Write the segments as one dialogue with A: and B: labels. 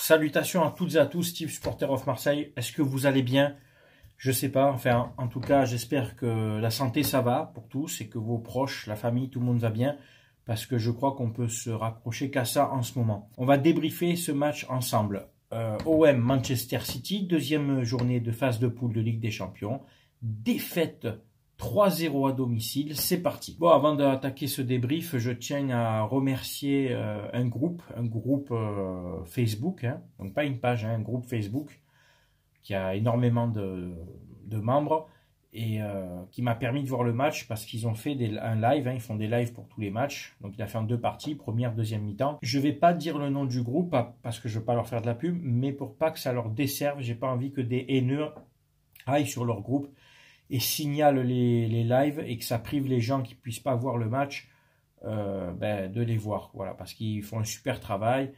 A: Salutations à toutes et à tous, Steve, supporter of Marseille. Est-ce que vous allez bien? Je sais pas, enfin, en tout cas, j'espère que la santé, ça va pour tous et que vos proches, la famille, tout le monde va bien. Parce que je crois qu'on peut se rapprocher qu'à ça en ce moment. On va débriefer ce match ensemble. OM Manchester City, deuxième journée de phase de poule de Ligue des Champions. Défaite 3-0 à domicile, c'est parti. Bon, avant d'attaquer ce débrief, je tiens à remercier un groupe Facebook, hein, donc pas une page, hein, un groupe Facebook qui a énormément de membres et qui m'a permis de voir le match parce qu'ils ont fait un live, hein, ils font des lives pour tous les matchs, donc il a fait en deux parties, première, deuxième mi-temps. Je vais pas dire le nom du groupe parce que je veux pas leur faire de la pub, mais pour pas que ça leur desserve, j'ai pas envie que des haineux aillent sur leur groupe et signale les lives et que ça prive les gens qui ne puissent pas voir le match de les voir. Voilà, parce qu'ils font un super travail.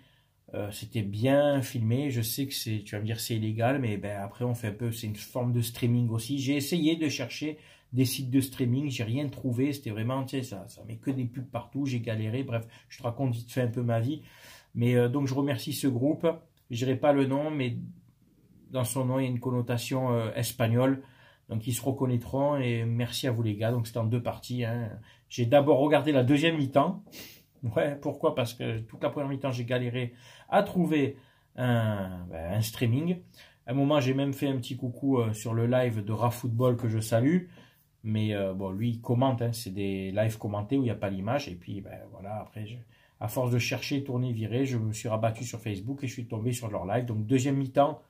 A: C'était bien filmé. Je sais que tu vas me dire c'est illégal, mais après on fait un peu, c'est une forme de streaming aussi. J'ai essayé de chercher des sites de streaming, j'ai rien trouvé. C'était vraiment, tu sais, ça met que des pubs partout. J'ai galéré. Bref, je te raconte vite fait un peu ma vie. Mais donc je remercie ce groupe. Je dirai pas le nom, mais dans son nom il y a une connotation espagnole. Donc ils se reconnaîtront et merci à vous les gars. Donc c'était en deux parties. Hein. J'ai d'abord regardé la deuxième mi-temps. Ouais, pourquoi? Parce que toute la première mi-temps j'ai galéré à trouver un streaming. À un moment j'ai même fait un petit coucou sur le live de RaFootball que je salue. Mais bon, lui il commente, hein. C'est des lives commentés où il n'y a pas l'image. Et puis voilà, après à force de chercher, tourner, virer, je me suis rabattu sur Facebook et je suis tombé sur leur live. Donc deuxième mi-temps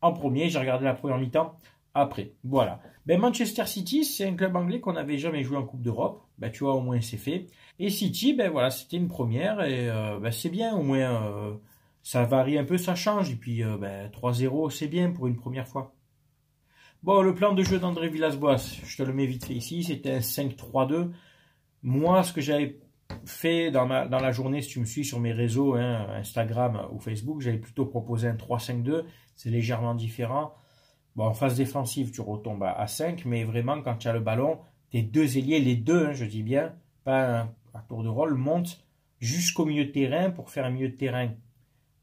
A: en premier, j'ai regardé la première mi-temps. Après, voilà. Manchester City, c'est un club anglais qu'on n'avait jamais joué en Coupe d'Europe. Tu vois, au moins c'est fait. Et City, voilà, c'était une première et c'est bien, au moins ça varie un peu, ça change. Et puis 3-0, c'est bien pour une première fois. Bon, le plan de jeu d'André Villas-Boas, je te le mets vite fait ici, c'était un 5-3-2. Moi, ce que j'avais fait dans la journée, si tu me suis sur mes réseaux, hein, Instagram ou Facebook, j'avais plutôt proposé un 3-5-2. C'est légèrement différent. Bon, en phase défensive, tu retombes à 5, mais vraiment, quand tu as le ballon, tes deux ailiers, les deux, hein, je dis bien, pas un tour de rôle, montent jusqu'au milieu de terrain pour faire un milieu de terrain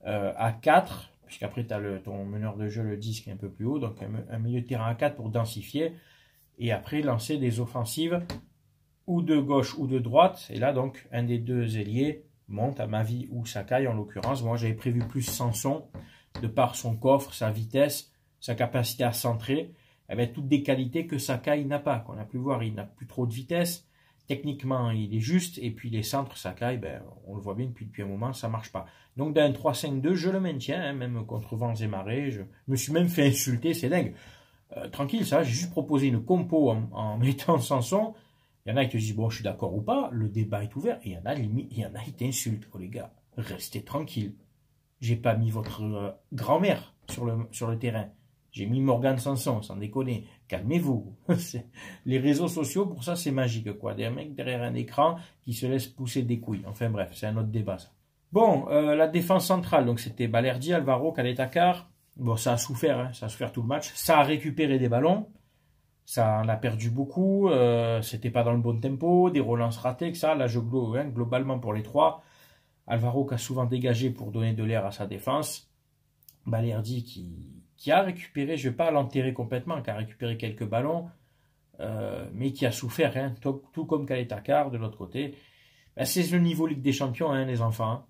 A: à 4, puisqu'après, tu as ton meneur de jeu, le 10, qui est un peu plus haut, donc un milieu de terrain à 4 pour densifier, et après, lancer des offensives ou de gauche ou de droite, et là, donc, un des deux ailiers monte, à Mavi ou Sakai, en l'occurrence. Moi, j'avais prévu plus Sanson, de par son coffre, sa vitesse, sa capacité à centrer, toutes des qualités que Sakai n'a pas, qu'on a pu voir. Il n'a plus trop de vitesse, techniquement il est juste, et puis les centres Sakai, on le voit bien depuis un moment, ça marche pas. Donc dans un 3-5-2, je le maintiens, hein, même contre vents et marées, je me suis même fait insulter, c'est dingue. Tranquille, ça, j'ai juste proposé une compo en mettant Sanson. Il y en a qui te disent, bon, je suis d'accord ou pas, le débat est ouvert, et il y en a qui t'insultent. Oh les gars, restez tranquille. J'ai pas mis votre grand-mère sur le terrain. J'ai mis Morgan Sanson, sans déconner. Calmez-vous. Les réseaux sociaux, pour ça, c'est magique, quoi. Des mecs derrière un écran qui se laissent pousser des couilles. Enfin bref, c'est un autre débat, ça. Bon, la défense centrale, donc c'était Balerdi, Alvaro, Caleta-Car. Bon, ça a souffert, hein, ça a souffert tout le match. Ça a récupéré des ballons. Ça en a perdu beaucoup. C'était pas dans le bon tempo. Des relances ratées, que ça. Là, globalement pour les trois. Alvaro qui a souvent dégagé pour donner de l'air à sa défense. Balerdi qui a récupéré, je ne vais pas l'enterrer complètement, qui a récupéré quelques ballons, mais qui a souffert, hein, tout comme Caleta-Car de l'autre côté. C'est le niveau Ligue des Champions, hein, les enfants.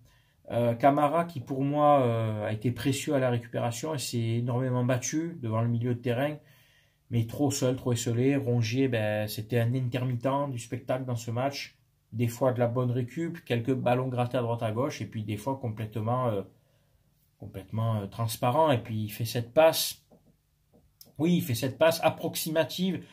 A: Camara qui pour moi a été précieux à la récupération et s'est énormément battu devant le milieu de terrain, mais trop seul, trop esselé. Rongier, c'était un intermittent du spectacle dans ce match. Des fois de la bonne récup, quelques ballons grattés à droite à gauche, et puis des fois complètement transparent. Et puis il fait cette passe. Oui, il fait cette passe approximative.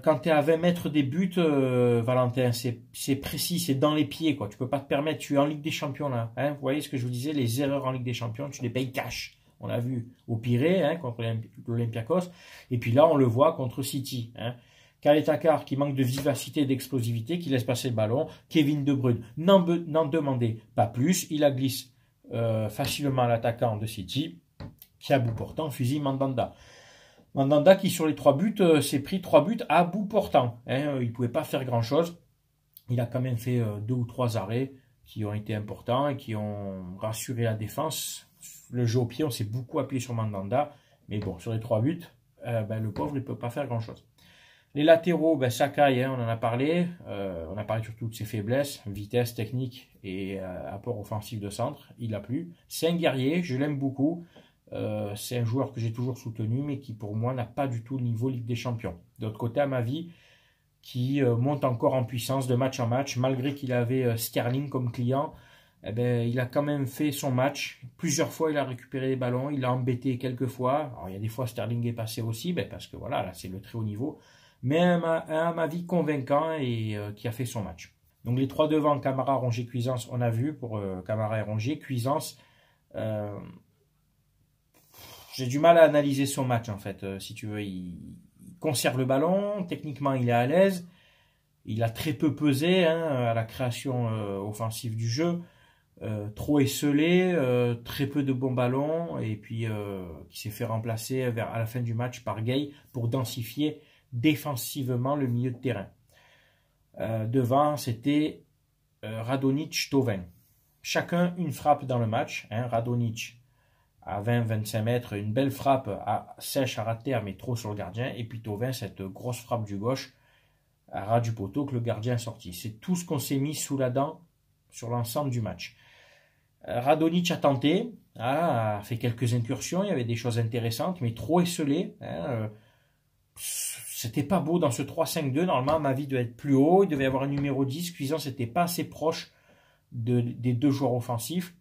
A: Quand tu es à 20 mètres des buts, Valentin, c'est précis, c'est dans les pieds, quoi. Tu peux pas te permettre, tu es en Ligue des Champions là. Hein, vous voyez ce que je vous disais, les erreurs en Ligue des Champions, tu les payes cash. On l'a vu au Pirée, hein, contre l'Olympiakos. Et puis là, on le voit contre City. Hein. Caleta-Car qui manque de vivacité et d'explosivité, qui laisse passer le ballon. Kevin De Bruyne, n'en demandez pas plus. Il la glisse facilement à l'attaquant de City, qui à bout portant fusille Mandanda. Mandanda qui sur les 3 buts s'est pris 3 buts à bout portant. Hein, il ne pouvait pas faire grand chose. Il a quand même fait 2 ou 3 arrêts qui ont été importants et qui ont rassuré la défense. Le jeu au pied, on s'est beaucoup appuyé sur Mandanda, mais bon, sur les 3 buts, le pauvre, il ne peut pas faire grand-chose. Les latéraux, Sakai, on en a parlé. On a parlé surtout de ses faiblesses, vitesse, technique et apport offensif de centre. Il a plu. C'est un guerrier, je l'aime beaucoup. C'est un joueur que j'ai toujours soutenu, mais qui pour moi n'a pas du tout le niveau Ligue des Champions. D'autre côté, à ma vie, qui monte encore en puissance de match en match, malgré qu'il avait Sterling comme client. Il a quand même fait son match. Plusieurs fois, il a récupéré les ballons. Il a embêté quelques fois. Alors, il y a des fois, Sterling est passé aussi, parce que voilà, là, c'est le très haut niveau. Mais à ma vie convaincant et qui a fait son match. Donc les 3 devant, Camara, Rongier, Cuisance, on a vu pour Camara et Rongier. Cuisance, j'ai du mal à analyser son match en fait. Si tu veux, il conserve le ballon, techniquement il est à l'aise, il a très peu pesé à la création offensive du jeu, trop esselé, très peu de bons ballons, et puis qui s'est fait remplacer à la fin du match par Gay pour densifier défensivement le milieu de terrain. Devant, c'était Radonjic, Thauvin. Chacun une frappe dans le match. Radonjic à 20-25 mètres, une belle frappe sèche à ras de terre, mais trop sur le gardien. Et puis Thauvin, cette grosse frappe du gauche à ras du poteau que le gardien a sorti. C'est tout ce qu'on s'est mis sous la dent sur l'ensemble du match. Radonjic a tenté, a fait quelques incursions, il y avait des choses intéressantes, mais trop esselé. C'était pas beau dans ce 3-5-2. Normalement, ma vie devait être plus haut. Il devait y avoir un numéro 10. Cuisance n'était pas assez proche des 2 joueurs offensifs,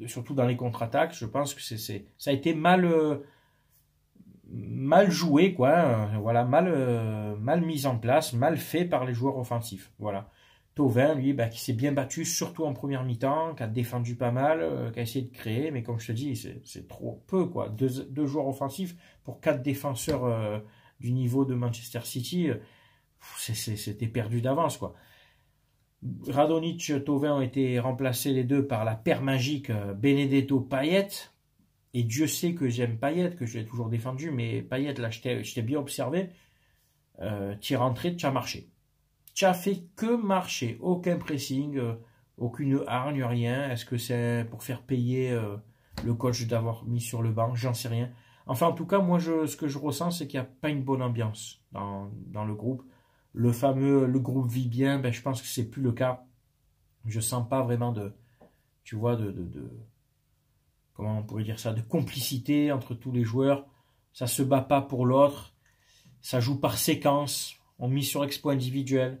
A: surtout dans les contre-attaques. Je pense que ça a été mal joué, quoi. Voilà, mal mis en place, mal fait par les joueurs offensifs. Voilà. Thauvin, lui, qui s'est bien battu, surtout en première mi-temps, qui a défendu pas mal, qui a essayé de créer, mais comme je te dis, c'est trop peu, quoi. 2 joueurs offensifs pour 4 défenseurs du niveau de Manchester City, c'était perdu d'avance, quoi. Radonjic, Thauvin ont été remplacés les 2 par la paire magique Benedetto Payet. Et Dieu sait que j'aime Payet, que je l'ai toujours défendu, mais Payet, là, je t'ai bien observé. Tu es rentré, tu as marché. Tu as fait que marcher, aucun pressing, aucune hargne, rien. Est-ce que c'est pour faire payer le coach d'avoir mis sur le banc? J'en sais rien. Enfin, en tout cas, moi, ce que je ressens, c'est qu'il n'y a pas une bonne ambiance dans le groupe. Le groupe vit bien, je pense que c'est plus le cas. Je sens pas vraiment comment on pourrait dire ça, de complicité entre tous les joueurs. Ça se bat pas pour l'autre. Ça joue par séquence. On mise sur exploit individuel.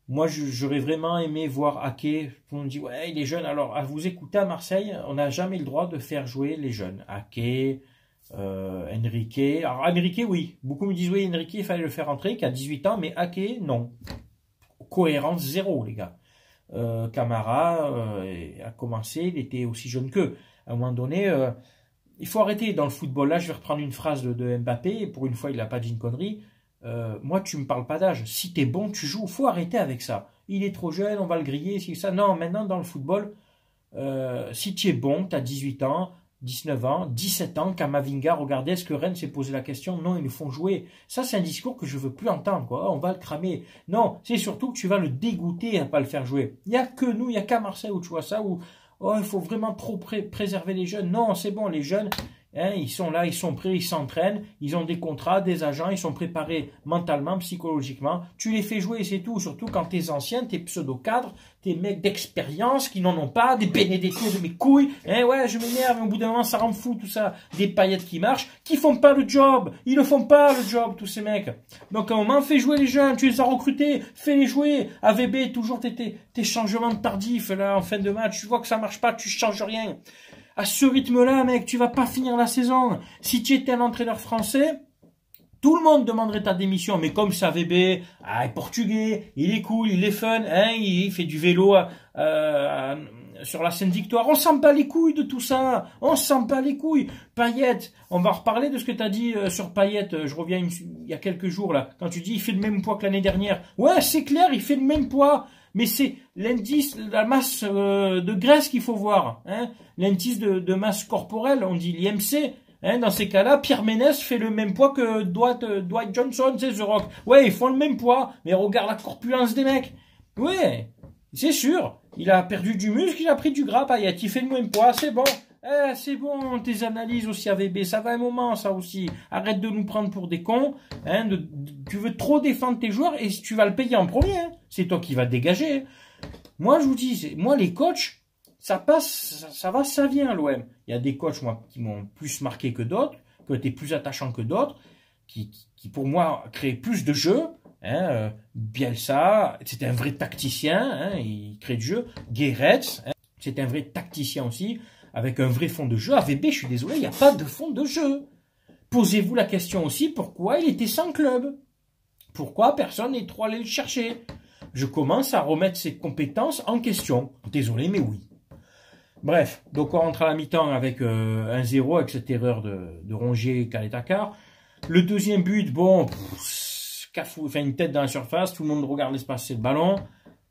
A: Moi, j'aurais vraiment aimé voir Ake. On dit, ouais, il est jeune. Alors, à vous écouter à Marseille, on n'a jamais le droit de faire jouer les jeunes. Ake, Enrique. Alors, Enrique, oui. Beaucoup me disent, oui, Enrique, il fallait le faire rentrer, qui a 18 ans, mais Ake, non. Cohérence zéro, les gars. Camara a commencé, il était aussi jeune qu'eux. À un moment donné, il faut arrêter dans le football. Là, je vais reprendre une phrase de Mbappé. Pour une fois, il n'a pas dit une connerie. Moi, tu me parles pas d'âge. Si t'es bon, tu joues. Faut arrêter avec ça. Il est trop jeune, on va le griller, si ça. Non, maintenant, dans le football, si tu es bon, tu as 18 ans, 19 ans, 17 ans, Kamavinga, regardez, est-ce que Rennes s'est posé la question? Non, ils le font jouer. Ça, c'est un discours que je veux plus entendre, quoi. On va le cramer. Non, c'est surtout que tu vas le dégoûter à pas le faire jouer. Il n'y a que nous, il n'y a qu'à Marseille où tu vois ça, où il faut vraiment trop préserver les jeunes. Non, c'est bon, les jeunes, ils sont là, ils sont prêts, ils s'entraînent, ils ont des contrats, des agents, ils sont préparés mentalement, psychologiquement. Tu les fais jouer, c'est tout. Surtout quand t'es ancien, t'es pseudo-cadres, t'es mecs d'expérience qui n'en ont pas, des Benedetto de mes couilles. Ouais, je m'énerve, au bout d'un moment, ça rend fou tout ça. Des paillettes qui marchent, qui font pas le job. Ils ne font pas le job, tous ces mecs. Donc à un moment, fais jouer les jeunes, tu les as recrutés, fais-les jouer. AVB, toujours tes changements tardifs là en fin de match. Tu vois que ça marche pas, tu changes rien. À ce rythme-là, mec, tu vas pas finir la saison. Si tu étais un entraîneur français, tout le monde demanderait ta démission. Mais comme c'est AVB, il est portugais, il est cool, il est fun, il fait du vélo sur la Seine-Victoire. On s'en bat les couilles de tout ça. On s'en bat les couilles. Payet, on va reparler de ce que tu as dit sur Payet. Je reviens il y a quelques jours, là. Quand tu dis il fait le même poids que l'année dernière. Ouais, c'est clair, il fait le même poids. Mais c'est l'indice, la masse de graisse qu'il faut voir. L'indice de masse corporelle, on dit l'IMC. Dans ces cas-là, Pierre Ménès fait le même poids que Dwight Johnson, c'est The Rock. Ouais, ils font le même poids, mais regarde la corpulence des mecs. Ouais, C'est sûr, il a perdu du muscle, il a pris du gras, Payet, il fait le moins de poids, c'est bon. C'est bon, tes analyses aussi AVB, ça va un moment, ça aussi. Arrête de nous prendre pour des cons. Hein, tu veux trop défendre tes joueurs et tu vas le payer en premier. Hein. C'est toi qui vas te dégager. Moi, je vous dis, moi, les coachs, ça passe, ça va, ça vient à l'OM. Il y a des coachs, moi, qui m'ont plus marqué que d'autres, qui ont été plus attachants que d'autres, qui, pour moi, créent plus de jeux. Hein, Bielsa, c'était un vrai tacticien, hein, il crée du jeu. Guéret, hein, c'est un vrai tacticien aussi, avec un vrai fond de jeu. AVB, je suis désolé, il n'y a pas de fond de jeu. Posez-vous la question aussi, pourquoi il était sans club? Pourquoi personne n'est trop allé le chercher? Je commence à remettre ses compétences en question. Désolé, mais oui. Bref, donc on rentre à la mi-temps avec 1-0, avec cette erreur de Rongier, Calais-Takar. Le deuxième but, bon, Cafou fait une tête dans la surface, tout le monde regarde l'espace, c'est le ballon,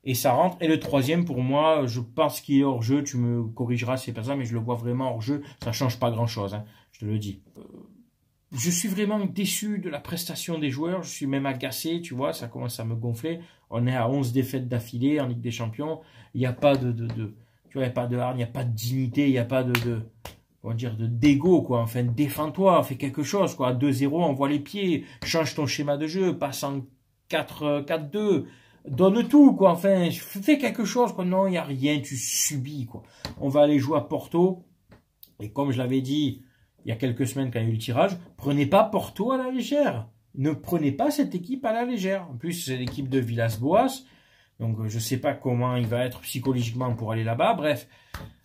A: et ça rentre. Et le troisième, pour moi, je pense qu'il est hors jeu, tu me corrigeras, c'est pas ça, mais je le vois vraiment hors jeu, ça change pas grand-chose, hein, je te le dis. Je suis vraiment déçu de la prestation des joueurs, je suis même agacé, tu vois, ça commence à me gonfler. On est à 11 défaites d'affilée en Ligue des Champions, il n'y a pas tu vois, il n'y a pas de hargne, il n'y a pas de dignité, il n'y a pas comment dire, d'égo, quoi. Enfin, défends-toi, fais quelque chose, quoi. 2-0, envoie les pieds, change ton schéma de jeu, passe en 4-4-2, donne tout, quoi. Enfin, fais quelque chose, quoi. Non, il n'y a rien, tu subis, quoi. On va aller jouer à Porto, et comme je l'avais dit il y a quelques semaines quand il y a eu le tirage, prenez pas Porto à la légère. Ne prenez pas cette équipe à la légère. En plus, c'est l'équipe de Villas-Boas, donc je sais pas comment il va être psychologiquement pour aller là-bas, bref.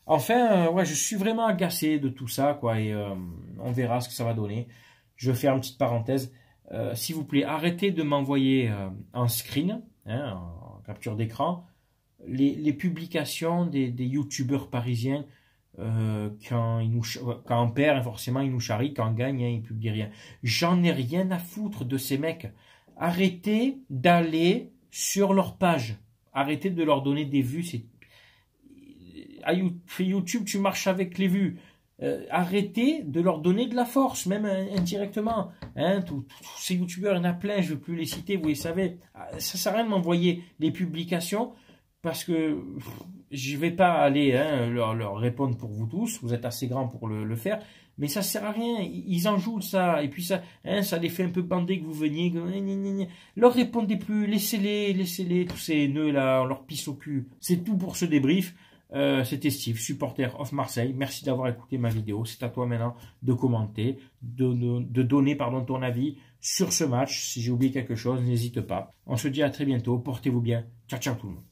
A: Enfin, ouais, je suis vraiment agacé de tout ça, quoi, et on verra ce que ça va donner. Je vais faire une petite parenthèse. S'il vous plaît, arrêtez de m'envoyer en screen, hein, en capture d'écran, les publications des youtubeurs parisiens quand on perd, forcément, ils nous charrient, quand on gagne, hein, ils publient rien. J'en ai rien à foutre de ces mecs. Arrêtez d'aller sur leur page. Arrêtez de leur donner des vues, c'est YouTube, tu marches avec les vues. Arrêtez de leur donner de la force, même indirectement. Hein, tous ces youtubeurs, il y en a plein, je ne veux plus les citer, vous les savez. Ça sert à rien de m'envoyer les publications parce que je ne vais pas aller leur répondre pour vous tous. Vous êtes assez grands pour le faire. Mais ça ne sert à rien. Ils en jouent ça. Et puis ça, ça les fait un peu bander que vous veniez. Leur répondez plus. Laissez-les, tous ces nœuds-là, on leur pisse au cul. C'est tout pour ce débrief. C'était Steve, supporter of Marseille. Merci d'avoir écouté ma vidéo. C'est à toi maintenant de commenter, de donner ton avis sur ce match. Si j'ai oublié quelque chose, n'hésite pas. On se dit à très bientôt. Portez-vous bien. Ciao, ciao tout le monde.